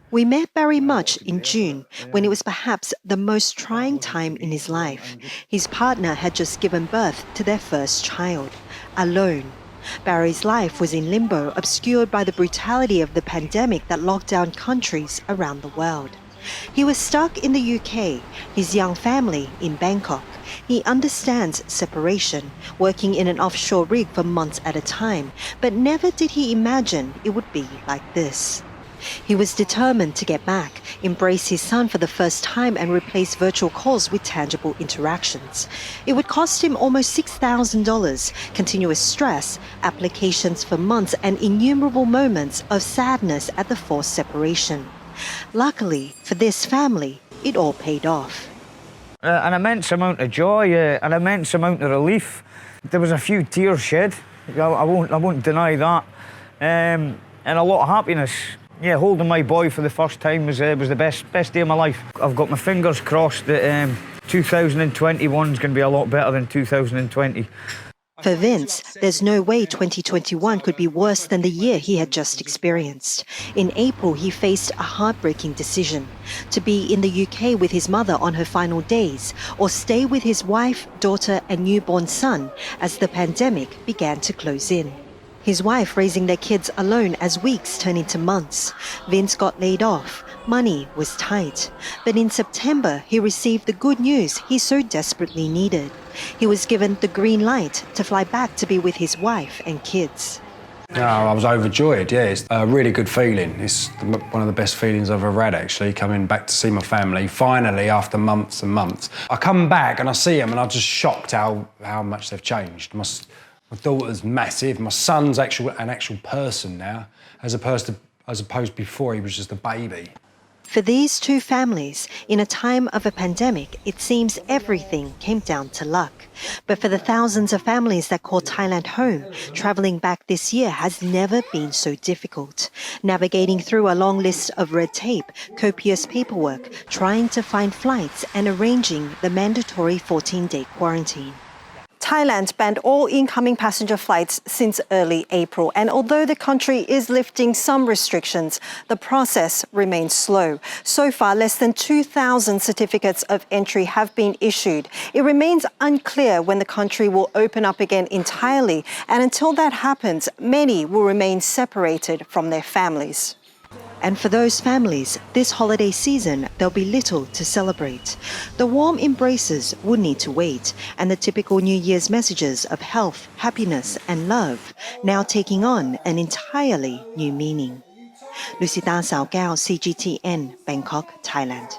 We met Barry Mutch in June, when it was perhaps the most trying time in his life. His partner had just given birth to their first child, alone. Barry's life was in limbo, obscured by the brutality of the pandemic that locked down countries around the world. He was stuck in the UK, his young family in Bangkok. He understands separation, working in an offshore rig for months at a time, but never did he imagine it would be like this. He was determined to get back, embrace his son for the first time and replace virtual calls with tangible interactions. It would cost him almost $6,000, continuous stress, applications for months and innumerable moments of sadness at the forced separation. Luckily for this family, it all paid off. An immense amount of joy, an immense amount of relief. There was a few tears shed, I won't deny that, and a lot of happiness. Yeah, holding my boy for the first time was the best day of my life. I've got my fingers crossed that 2021 is going to be a lot better than 2020. For Vince, there's no way 2021 could be worse than the year he had just experienced. In April, he faced a heartbreaking decision: to be in the UK with his mother on her final days, or stay with his wife, daughter and newborn son as the pandemic began to close in. His wife raising their kids alone as weeks turned into months. Vince got laid off. Money was tight. But in September, he received the good news he so desperately needed. He was given the green light to fly back to be with his wife and kids. Oh, I was overjoyed, yeah. It's a really good feeling. It's one of the best feelings I've ever had, actually, coming back to see my family, finally, after months and months. I come back and I see them and I'm just shocked how much they've changed. My daughter's massive. My son's an actual person now, as opposed before he was just a baby. For these two families, in a time of a pandemic, it seems everything came down to luck. But for the thousands of families that call Thailand home, travelling back this year has never been so difficult. Navigating through a long list of red tape, copious paperwork, trying to find flights and arranging the mandatory 14-day quarantine. Thailand banned all incoming passenger flights since early April, and although the country is lifting some restrictions, the process remains slow. So far, less than 2,000 certificates of entry have been issued. It remains unclear when the country will open up again entirely, and until that happens, many will remain separated from their families. And for those families, this holiday season, there'll be little to celebrate. The warm embraces will need to wait, and the typical New Year's messages of health, happiness and love now taking on an entirely new meaning. Dusita Saokaew, CGTN, Bangkok, Thailand.